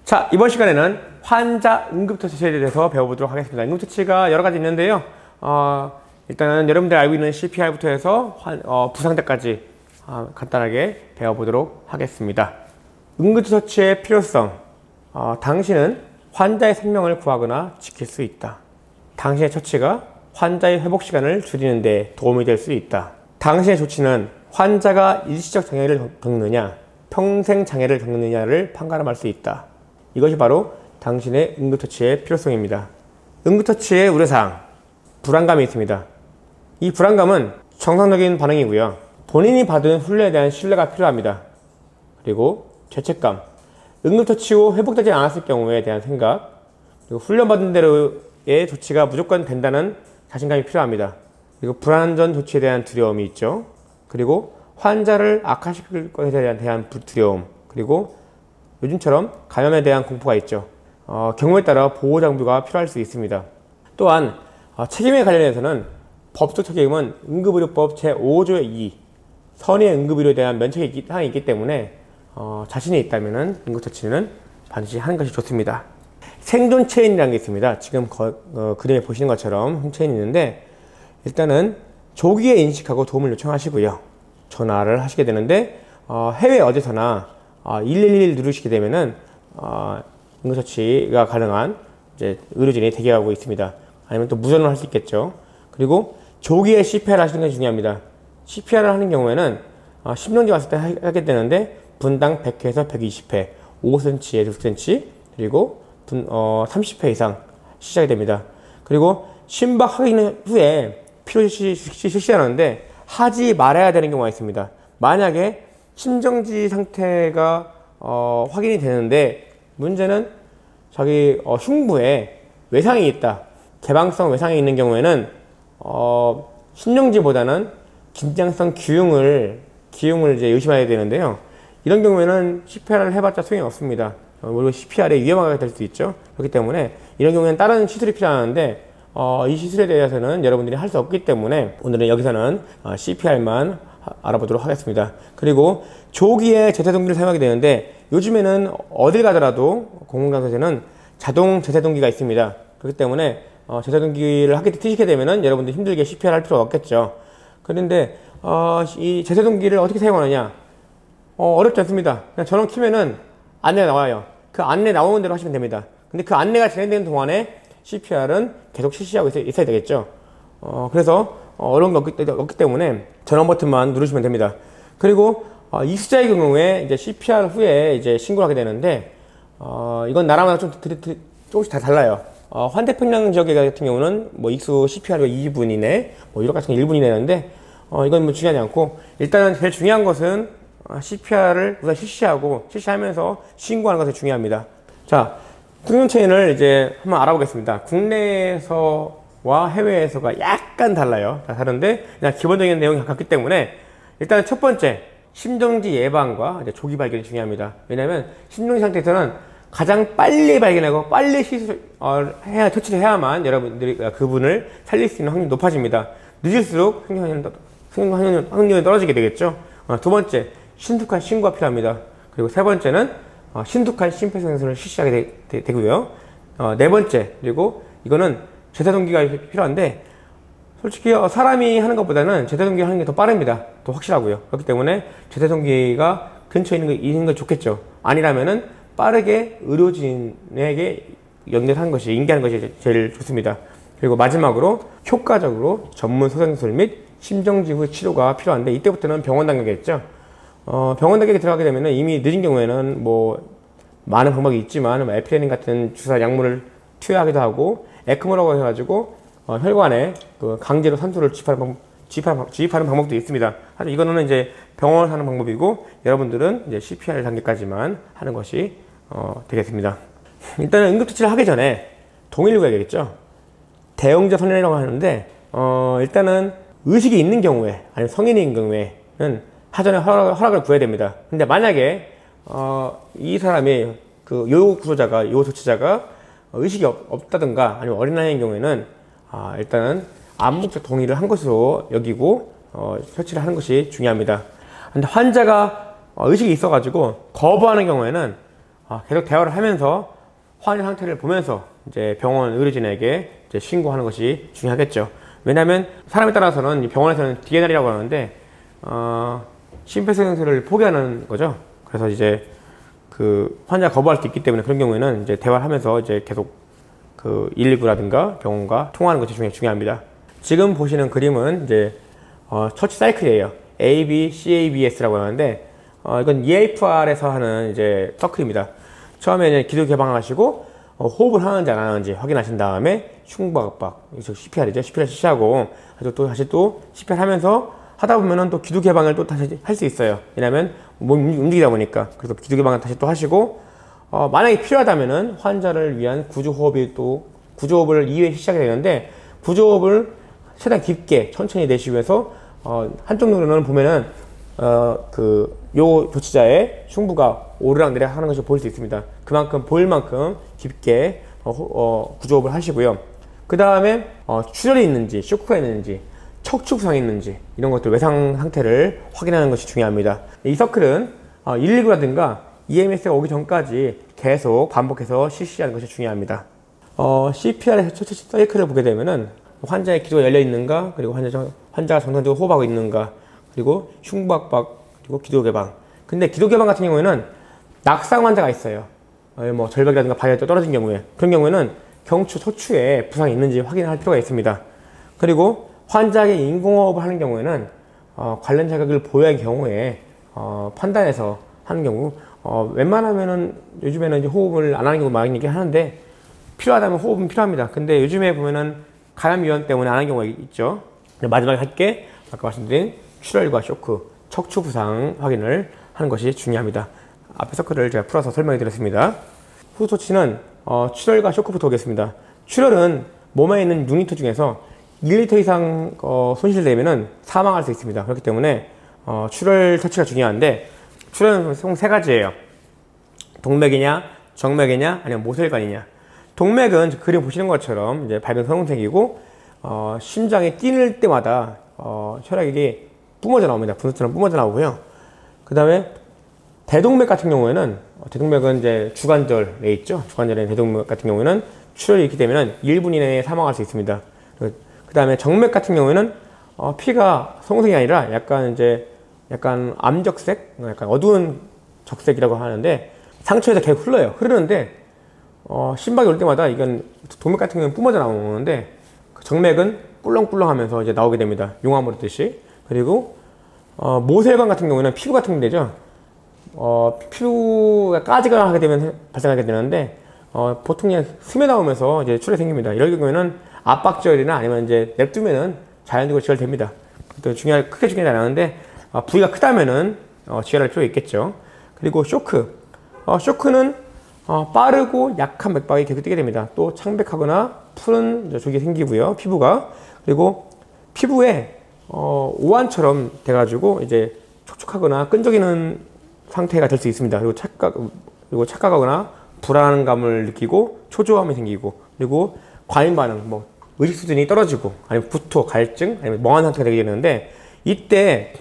자, 이번 시간에는 환자 응급처치에 대해서 배워보도록 하겠습니다. 응급처치가 여러 가지 있는데요. 일단은 여러분들 알고 있는 CPR부터 해서 부상자까지 간단하게 배워보도록 하겠습니다. 응급처치의 필요성. 당신은 환자의 생명을 구하거나 지킬 수 있다. 당신의 처치가 환자의 회복 시간을 줄이는 데 도움이 될 수 있다. 당신의 조치는 환자가 일시적 장애를 겪느냐, 평생 장애를 겪느냐를 판가름할 수 있다. 이것이 바로 당신의 응급처치의 필요성입니다. 응급처치의 우려사항, 불안감이 있습니다. 이 불안감은 정상적인 반응이고요. 본인이 받은 훈련에 대한 신뢰가 필요합니다. 그리고 죄책감, 응급처치 후 회복되지 않았을 경우에 대한 생각, 그리고 훈련받은 대로의 조치가 무조건 된다는 자신감이 필요합니다. 그리고 불안전 조치에 대한 두려움이 있죠. 그리고 환자를 악화시킬 것에 대한 두려움, 그리고 요즘처럼 감염에 대한 공포가 있죠. 경우에 따라 보호장비가 필요할 수 있습니다. 또한 책임에 관련해서는 법적 책임은 응급의료법 제5조의 2 선의의 응급의료에 대한 면책이 사항이 있기 때문에 자신이 있다면 응급처치는 반드시 하는 것이 좋습니다. 생존 체인이라는 게 있습니다. 지금 그림에 보시는 것처럼 홈체인이 있는데, 일단은 조기에 인식하고 도움을 요청하시고요. 전화를 하시게 되는데 해외 어디서나 111 누르시게 되면은 응급처치가 가능한 이제 의료진이 대기하고 있습니다. 아니면 또 무전을 할 수 있겠죠. 그리고 조기에 CPR 하시는 것이 중요합니다. CPR을 하는 경우에는 심정지 왔을 때 하게 되는데 분당 100회에서 120회, 5cm에서 6cm, 그리고 30회 이상 시작이 됩니다. 그리고 심박 확인 후에 필요시 실시하는데 하지 말아야 되는 경우가 있습니다. 만약에 심정지 상태가 확인이 되는데 문제는 자기 흉부에 외상이 있다, 개방성 외상이 있는 경우에는 심정지보다는 긴장성 기흉을 이제 의심해야 되는데요. 이런 경우에는 CPR을 해봤자 소용이 없습니다. 물론 CPR에 위험하게 될 수 있죠. 그렇기 때문에 이런 경우에는 다른 시술이 필요하는데 이 시술에 대해서는 여러분들이 할 수 없기 때문에 오늘은 여기서는 CPR만 알아보도록 하겠습니다. 그리고 조기에 제세동기를 사용하게 되는데 요즘에는 어딜 가더라도 공공장소에는 자동 제세동기가 있습니다. 그렇기 때문에 제세동기를 트시게 되면은 여러분들 힘들게 CPR 할 필요가 없겠죠. 그런데 이 제세동기를 어떻게 사용하느냐, 어렵지 않습니다. 그냥 전원 키면은 안내가 나와요. 그 안내 나오는 대로 하시면 됩니다. 근데 그 안내가 진행되는 동안에 CPR은 계속 실시하고 있어야 되겠죠. 그래서 어려운 게 없기 때문에 전원 버튼만 누르시면 됩니다. 그리고 익수자의 경우에 이제 CPR 후에 이제 신고를 하게 되는데 이건 나라마다 조금씩 다 달라요. 환태평양 지역에 같은 경우는 뭐 익수 CPR가 2분 이내, 뭐 유럽 같은 경 1분 이내인데 이건 뭐 중요하지 않고, 일단은 제일 중요한 것은 CPR을 우선 실시하면서 신고하는 것이 중요합니다. 자, 생존 체인을 이제 한번 알아보겠습니다. 국내에서와 해외에서가 약간 달라요. 다른데 그냥 기본적인 내용이 같기 때문에 일단 첫 번째, 심정지 예방과 이제 조기 발견이 중요합니다. 왜냐하면 심정지 상태에서는 가장 빨리 발견하고 빨리 처치를 해야만 여러분들이 그분을 살릴 수 있는 확률이 높아집니다. 늦을수록 생존 확률이 떨어지게 되겠죠. 두 번째, 신속한 신고가 필요합니다. 그리고 세 번째는 신속한 심폐소생술을 실시하게 되고요. 네 번째, 그리고 이거는 제세동기가 필요한데 솔직히 사람이 하는 것보다는 제세동기가 하는 게 더 빠릅니다. 더 확실하고요. 그렇기 때문에 제세동기가 근처에 있는 게 좋겠죠. 아니라면은 빠르게 의료진에게 연결하는 것이, 인계하는 것이 제일 좋습니다. 그리고 마지막으로 효과적으로 전문 소생술 및 심정지 후 치료가 필요한데 이때부터는 병원 단계겠죠. 병원 단계에 들어가게 되면 이미 늦은 경우에는 뭐 많은 방법이 있지만 에피레닌 같은 주사 약물을 투여하기도 하고 에크모라고 해가지고 혈관에 강제로 산소를 주입하는 방법도 있습니다. 하지만 이거는 이제 병원에서 하는 방법이고 여러분들은 이제 CPR 단계까지만 하는 것이 되겠습니다. 일단은 응급처치를 하기 전에 동의를 구해야 되겠죠. 대응자 선언이라고 하는데 일단은 의식이 있는 경우에 아니면 성인인 경우에는 사전에 허락을 구해야 됩니다. 근데 만약에 이 사람이 요 구조자가, 요 조치자가 의식이 없다든가 아니면 어린 나이인 경우에는 일단은 암묵적 동의를 한 것으로 여기고 처치를 하는 것이 중요합니다. 근데 환자가 의식이 있어가지고 거부하는 경우에는 계속 대화를 하면서 환자 상태를 보면서 이제 병원 의료진에게 이제 신고하는 것이 중요하겠죠. 왜냐하면 사람에 따라서는 병원에서는 DNR이라고 하는데 심폐소생술을 포기하는 거죠. 그래서 이제 그 환자 거부할 수 있기 때문에 그런 경우에는 이제 대화를 하면서 이제 계속 그 119라든가 병원과 통화하는 것이 중요합니다. 지금 보시는 그림은 이제 처치 사이클이에요. AB, CABS라고 하는데 이건 EFR에서 하는 이제 서클입니다. 처음에 이제 기도 개방하시고 호흡을 하는지 안 하는지 확인하신 다음에 흉부압박, CPR이죠. CPR 실시하고 다시 또 CPR 하면서 하다 보면은 또 기도 개방을 또 다시 할 수 있어요. 왜냐면 몸이 움직이다 보니까. 그래서 기도 개방을 다시 또 하시고 만약에 필요하다면은 환자를 위한 구조호흡이 또 구조호흡을 2회 시작이 되는데 구조호흡을 최대한 깊게 천천히 내쉬기 위해서 한쪽 눈으로는 보면은 요 조치자의 흉부가 오르락내리락 하는 것을 볼 수 있습니다. 그만큼 보일 만큼 깊게 구조호흡을 하시고요. 그 다음에 출혈이 있는지 쇼크가 있는지 척추 부상이 있는지 이런 것들 외상 상태를 확인하는 것이 중요합니다. 이 서클은 119라든가 EMS가 오기 전까지 계속 반복해서 실시하는 것이 중요합니다. CPR의 처치 사이클을 보게 되면은 환자의 기도가 열려 있는가, 그리고 환자가 정상적으로 호흡하고 있는가, 그리고 흉부압박, 그리고 기도 개방. 근데 기도 개방 같은 경우에는 낙상 환자가 있어요. 뭐 절벽이라든가 바위가 떨어진 경우에, 그런 경우에는 경추, 척추에 부상이 있는지 확인할 필요가 있습니다. 그리고 환자에게 인공호흡을 하는 경우에는 관련 자극을 보여야 할 경우에 판단해서 하는 경우, 웬만하면은 요즘에는 이제 호흡을 안 하는 경우 많이 얘기 하는데 필요하다면 호흡은 필요합니다. 근데 요즘에 보면은 감염 위험 때문에 안 하는 경우가 있죠. 마지막에 할게 아까 말씀드린 출혈과 쇼크, 척추 부상 확인을 하는 것이 중요합니다. 앞에 서클을 제가 풀어서 설명해 드렸습니다. 후 조치는 출혈과 쇼크부터 오겠습니다. 출혈은 몸에 있는 6리터 중에서 1리터 이상 손실되면 사망할 수 있습니다. 그렇기 때문에 출혈 처치가 중요한데 출혈은 총 3가지예요. 동맥이냐, 정맥이냐, 아니면 모세혈관이냐. 동맥은 그림 보시는 것처럼 이제 밝은 선홍색이고 심장이 뛰는 때마다 혈액이 뿜어져 나옵니다. 분수처럼 뿜어져 나오고요. 그 다음에 대동맥 같은 경우에는 대동맥은 이제 주관절에 있죠. 주관절의 대동맥 같은 경우에는 출혈이 있게 되면 1분 이내에 사망할 수 있습니다. 그 다음에 정맥 같은 경우에는 피가 선홍색이 아니라 약간 암적색, 약간 어두운 적색이라고 하는데 상처에서 계속 흘러요. 흐르는데 심박이 올 때마다 이건 동맥 같은 경우는 뿜어져 나오는데 정맥은 꿀렁꿀렁 하면서 이제 나오게 됩니다. 용암 오르듯이. 그리고 모세혈관 같은 경우는 피부 같은 데죠. 피부가 까지가 하게 되면 발생하게 되는데 보통 그냥 스며 나오면서 이제 출혈이 생깁니다. 이럴 경우에는 압박지혈이나 아니면 이제 냅두면은 자연적으로 지혈됩니다. 또 크게 중요하지 않았는데 부위가 크다면은 지혈할 필요가 있겠죠. 그리고 쇼크는 빠르고 약한 맥박이 계속 뛰게 됩니다. 또 창백하거나 푸른 조직이 생기고요. 피부가. 그리고 피부에 오한처럼 돼가지고 이제 촉촉하거나 끈적이는 상태가 될 수 있습니다. 그리고 착각하거나 불안감을 느끼고 초조함이 생기고, 그리고 과민 반응, 뭐 의식 수준이 떨어지고, 아니면 구토, 갈증, 아니면 멍한 상태가 되게 되는데 이때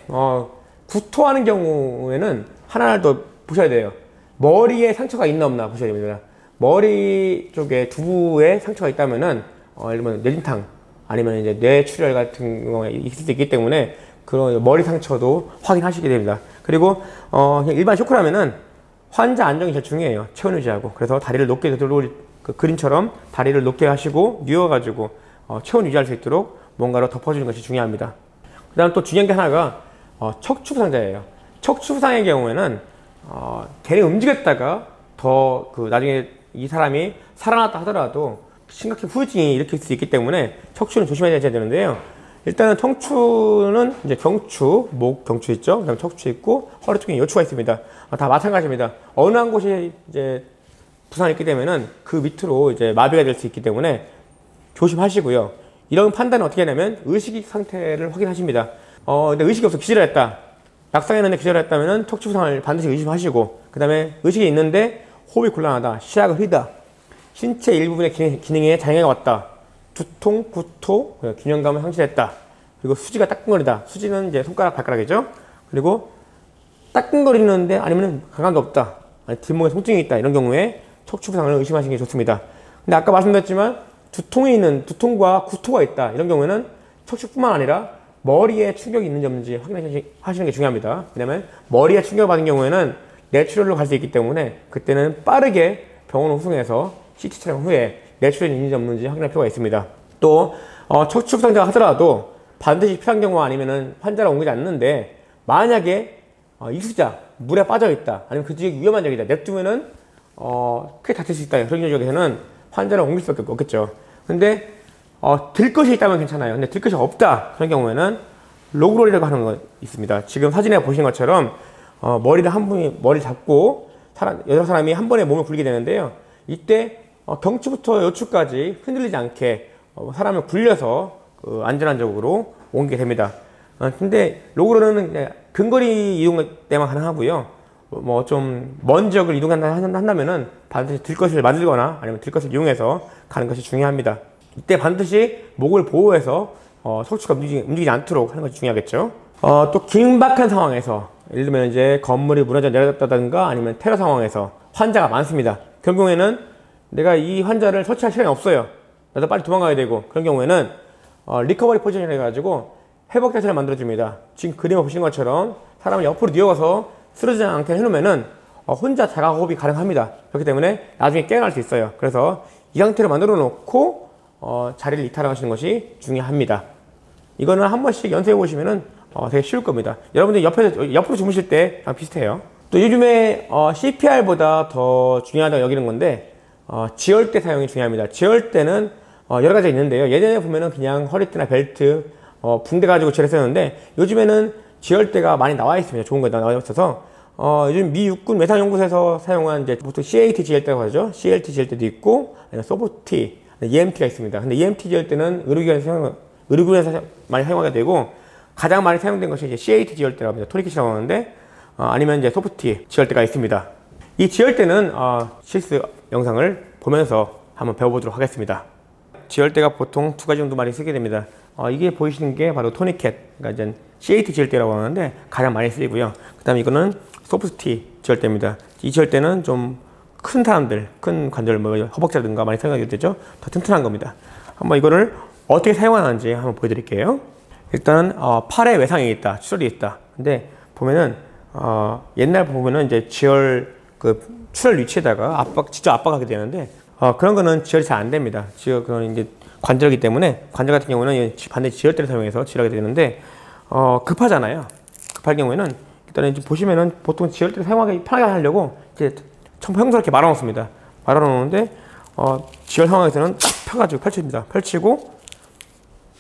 구토하는 경우에는 하나를 더 보셔야 돼요. 머리에 상처가 있나 없나 보셔야 됩니다. 머리 쪽에 두부에 상처가 있다면은 예를 들면 뇌진탕 아니면 이제 뇌출혈 같은 경우가 있을 수 있기 때문에 그런 머리 상처도 확인하시게 됩니다. 그리고 그냥 일반 쇼크라면은 환자 안정이 제일 중요해요. 체온 유지하고. 그래서 다리를 높게 그 그림처럼 다리를 높게 하시고 누워가지고 체온 유지할 수 있도록 뭔가로 덮어주는 것이 중요합니다. 그 다음 또 중요한 게 하나가 척추 부상자예요. 척추 부상의 경우에는 걔네 움직였다가 더 나중에 이 사람이 살아났다 하더라도 심각한 후유증이 일으킬 수 있기 때문에 척추는 조심해야 되는데요. 일단은 척추는 이제 경추, 목 경추 있죠. 그다음 척추 있고 허리 쪽에 요추가 있습니다. 다 마찬가지입니다. 어느 한 곳이 이제 부상이 있게 되면은 그 밑으로 이제 마비가 될 수 있기 때문에 조심하시고요. 이런 판단은 어떻게 하냐면 의식 상태를 확인하십니다. 근데 의식이 없어 기절을 했다. 낙상했는데 기절을 했다면은 척추 부상을 반드시 의심하시고, 그 다음에 의식이 있는데 호흡이 곤란하다, 시야가 흐리다, 신체 일부분의 기능에 장애가 왔다, 두통, 구토, 균형감을 상실했다, 그리고 수지가 따끔거리다. 수지는 이제 손가락, 발가락이죠. 그리고 따끔거리는데 아니면 감각도 없다. 뒷목에 통증이 있다 이런 경우에 척추 부상을 의심하시는 게 좋습니다. 근데 아까 말씀드렸지만 두통이 있는 두통과 구토가 있다 이런 경우에는 척추뿐만 아니라 머리에 충격이 있는지 없는지 확인하시는 게 중요합니다. 왜냐면 머리에 충격을 받은 경우에는 뇌출혈로 갈 수 있기 때문에 그때는 빠르게 병원 후송해서 CT 촬영 후에 뇌출혈이 있는지 없는지 확인할 필요가 있습니다. 또 척추 부상자가 하더라도 반드시 필요한 경우 아니면은 환자를 옮기지 않는데 만약에 이수자 물에 빠져 있다 아니면 그 지역이 위험한 지역이다 냅두면은 크게 다칠 수 있다 그런 지역에서는 환자를 옮길 수밖에 없겠죠. 근데 들 것이 있다면 괜찮아요. 근데 들 것이 없다 그런 경우에는 로그롤이라고 하는 거 있습니다. 지금 사진에 보시는 것처럼 머리를 한 분이 머리를 잡고 여러 사람이 한 번에 몸을 굴리게 되는데요. 이때 경추부터 요추까지 흔들리지 않게 사람을 굴려서 안전한 쪽으로 옮기게 됩니다. 근데 로그롤은 근거리 이동 때만 가능하고요. 뭐 좀 먼 지역을 이동한다면은 반드시 들것을 만들거나 아니면 들것을 이용해서 가는 것이 중요합니다. 이때 반드시 목을 보호해서 척추가 움직이지 않도록 하는 것이 중요하겠죠. 또 긴박한 상황에서 예를 들면 이제 건물이 무너져 내려졌다든가 아니면 테러 상황에서 환자가 많습니다. 그런 경우에는 내가 이 환자를 처치할 시간이 없어요. 나도 빨리 도망가야 되고 그런 경우에는 리커버리 포지션을 해가지고 회복 자세를 만들어줍니다. 지금 그림에 보시는 것처럼 사람을 옆으로 뉘어서 쓰러지지 않게 해놓으면은 혼자 자가호흡이 가능합니다. 그렇기 때문에 나중에 깨어날 수 있어요. 그래서 이 상태로 만들어 놓고 자리를 이탈하시는 것이 중요합니다. 이거는 한 번씩 연습해 보시면은 되게 쉬울 겁니다. 여러분들 옆으로 주무실 때랑 비슷해요. 또 요즘에 CPR보다 더 중요하다고 여기는 건데 지혈대 사용이 중요합니다. 지혈대는 여러 가지가 있는데요. 예전에 보면은 그냥 허리띠나 벨트, 붕대 가지고 지혈했었는데 요즘에는 지혈대가 많이 나와 있습니다. 좋은 거 나와 있어서 요즘 미 육군 외상연구소에서 사용한 이제 보통 CAT 지혈대라고 하죠. CLT 지혈대도 있고 소프티, EMT가 있습니다. 근데 EMT 지혈대는 의료기관에서 많이 사용하게 되고 가장 많이 사용된 것이 이제 CAT 지혈대라고 합니다. 토니켓이라고 하는데 아니면 이제 소프티 지혈대가 있습니다. 이 지혈대는 실습 영상을 보면서 한번 배워보도록 하겠습니다. 지혈대가 보통 두 가지 정도 많이 쓰게 됩니다. 이게 보이시는 게 바로 토니켓, 그러니까 이제 CAT 지혈대라고 하는데 가장 많이 쓰이고요. 그 다음에 이거는 소프티 지혈대입니다. 이 지혈대는 좀 큰 사람들, 큰 관절, 뭐 허벅지라든가 많이 사용하게 되죠. 더 튼튼한 겁니다. 한번 이거를 어떻게 사용하는지 한번 보여드릴게요. 일단 팔에 외상이 있다, 출혈이 있다. 근데 보면은 옛날 보면은 이제 지혈 그 출혈 위치에다가 직접 압박하게 되는데 그런 거는 지혈이 잘 안 됩니다. 그건 이제 관절이기 때문에 관절 같은 경우는 반드시 지혈대를 사용해서 치료하게 되는데 급하잖아요. 급할 경우에는 일단은 이제 보시면은 보통 지혈대를 사용하기 편하게 하려고 이제 평소렇게 말아놓습니다. 말아놓는데 지혈 상황에서는 딱 펴가지고 펼칩니다. 펼치고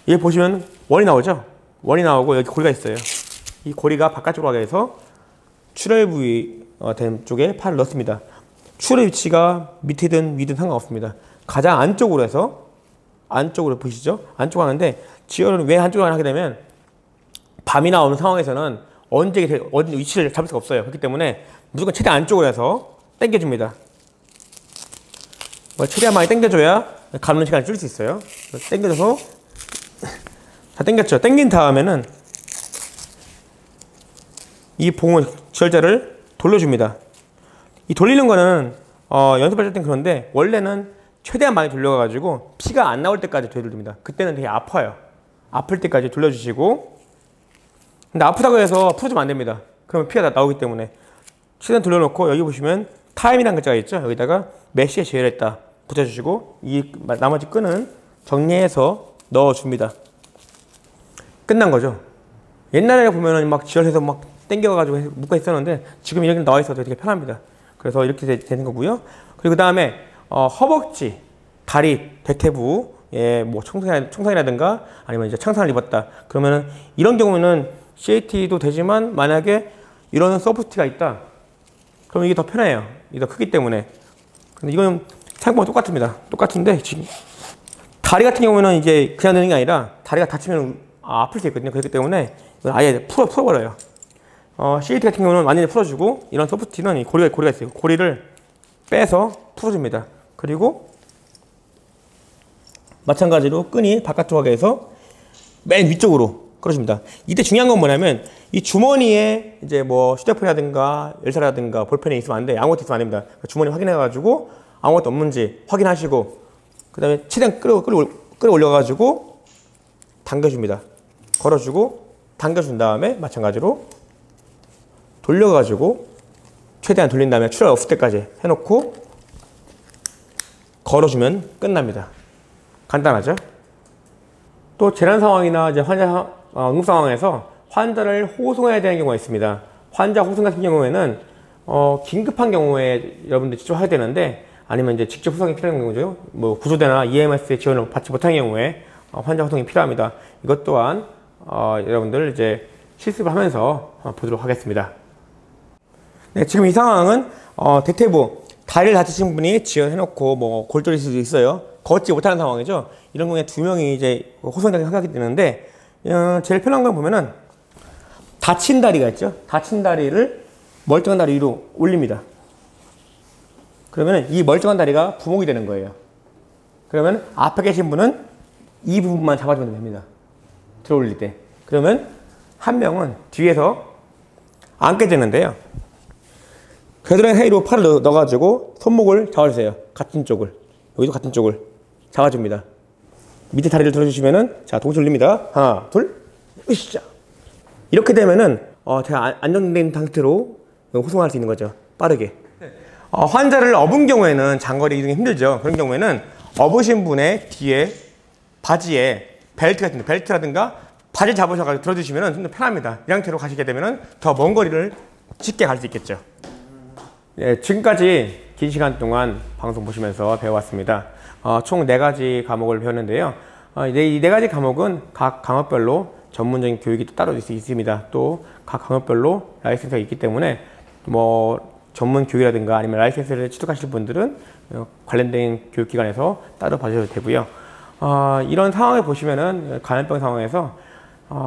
여기 보시면 원이 나오죠. 원이 나오고 여기 고리가 있어요. 이 고리가 바깥쪽으로 가게 해서 출혈 부위 된 쪽에 팔을 넣습니다. 출혈 위치가 밑이든 위든 상관없습니다. 가장 안쪽으로 해서 안쪽으로 보시죠. 안쪽으로 하는데 지혈은 왜 안쪽으로 하게 되면 밤이 나오는 상황에서는 언제 위치를 잡을 수가 없어요. 그렇기 때문에 무조건 최대한 안쪽으로 해서 당겨줍니다. 최대한 많이 당겨줘야 감는 시간을 줄일 수 있어요. 당겨줘서 다 당겼죠. 당긴 다음에는 이 봉을 지혈자를 돌려줍니다. 이 돌리는 거는 연습할 땐 그런데 원래는 최대한 많이 돌려가지고 피가 안 나올 때까지 돌립니다. 그때는 되게 아파요. 아플 때까지 돌려주시고 근데 아프다고 해서 풀어주면 안 됩니다. 그러면 피가 다 나오기 때문에 최대한 돌려놓고 여기 보시면 타임이라는 글자가 있죠. 여기다가 몇 시에 지혈했다 붙여주시고 이 나머지 끈은 정리해서 넣어줍니다. 끝난 거죠. 옛날에 보면은 막 지혈해서 막 당겨가지고 묶어 있었는데 지금 이렇게 나와 있어도 되게 편합니다. 그래서 이렇게 되는 거고요. 그리고 그 다음에 허벅지, 다리, 대퇴부에 뭐 총상이라든가 아니면 이제 창상을 입었다. 그러면은 이런 경우는 CAT도 되지만 만약에 이런 소프트가 있다. 그럼 이게 더 편해요. 이게 더 크기 때문에. 근데 이거는 사용법은 똑같습니다. 똑같은데 지금 다리 같은 경우는 이제 그냥 되는 게 아니라 다리가 다치면 아플 수 있거든요. 그렇기 때문에 이건 아예 풀어버려요. CAT 같은 경우는 완전히 풀어주고 이런 소프트는 고리가 있어요. 고리를 빼서 풀어줍니다. 그리고 마찬가지로 끈이 바깥쪽으로 가게 해서 맨 위쪽으로 걸어줍니다. 이때 중요한 건 뭐냐면 이 주머니에 이제 뭐 휴대폰이라든가 열쇠라든가 볼펜이 있으면 안 돼. 아무것도 있으면 안 됩니다. 주머니 확인해가지고 아무것도 없는지 확인하시고 그 다음에 최대한 끌어올려가지고 당겨줍니다. 걸어주고 당겨준 다음에 마찬가지로 돌려가지고 최대한 돌린 다음에 출혈 없을 때까지 해놓고 걸어주면 끝납니다. 간단하죠? 또 재난 상황이나 이제 환자 응급 상황에서 환자를 호송해야 되는 경우가 있습니다. 환자 호송 같은 경우에는 긴급한 경우에 여러분들 직접 해야 되는데 아니면 이제 직접 호송이 필요한 경우죠. 뭐 구조대나 EMS의 지원을 받지 못한 경우에 환자 호송이 필요합니다. 이것 또한 여러분들 이제 실습을 하면서 보도록 하겠습니다. 네, 지금 이 상황은 대퇴부 다리를 다치신 분이 지원해놓고 뭐 골절일 수도 있어요. 걷지 못하는 상황이죠. 이런 경우에 2명이 이제 호송이 하게 되는데 제일 편한 걸 보면은 다친 다리가 있죠. 다친 다리를 멀쩡한 다리 위로 올립니다. 그러면 이 멀쩡한 다리가 부목이 되는 거예요. 그러면 앞에 계신 분은 이 부분만 잡아주면 됩니다. 들어 올릴 때. 그러면 한 명은 뒤에서 앉게 되는데요. 겨드랑이 사이로 팔을 넣어가지고 손목을 잡아주세요. 같은 쪽을. 여기도 같은 쪽을 잡아줍니다. 밑에 다리를 들어주시면은 자 동시에 올립니다. 하나, 둘, 으쌰. 이렇게 되면은 제가 안정된 상태로 호송할 수 있는 거죠. 빠르게. 환자를 업은 경우에는 장거리 이동이 힘들죠. 그런 경우에는 업으신 분의 뒤에 바지에 벨트라든가 바지 잡으셔가지고 들어주시면 좀 더 편합니다. 이 상태로 가시게 되면 더 먼 거리를 쉽게 갈 수 있겠죠. 네, 지금까지 긴 시간 동안 방송 보시면서 배워왔습니다. 총 4가지 과목을 배웠는데요. 이 4가지 과목은 각 과목별로 전문적인 교육이 또 따로 있습니다. 또 각 과목별로 라이센스가 있기 때문에 뭐 전문 교육이라든가 아니면 라이센스를 취득하실 분들은 관련된 교육기관에서 따로 봐주셔도 되고요. 이런 상황을 보시면은 감염병 상황에서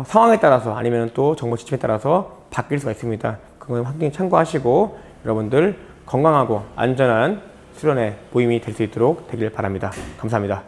상황에 따라서 아니면 또 정보 지침에 따라서 바뀔 수가 있습니다. 그건 확실히 참고하시고 여러분들 건강하고 안전한 수련회 모임이 될 수 있도록 되길 바랍니다. 감사합니다.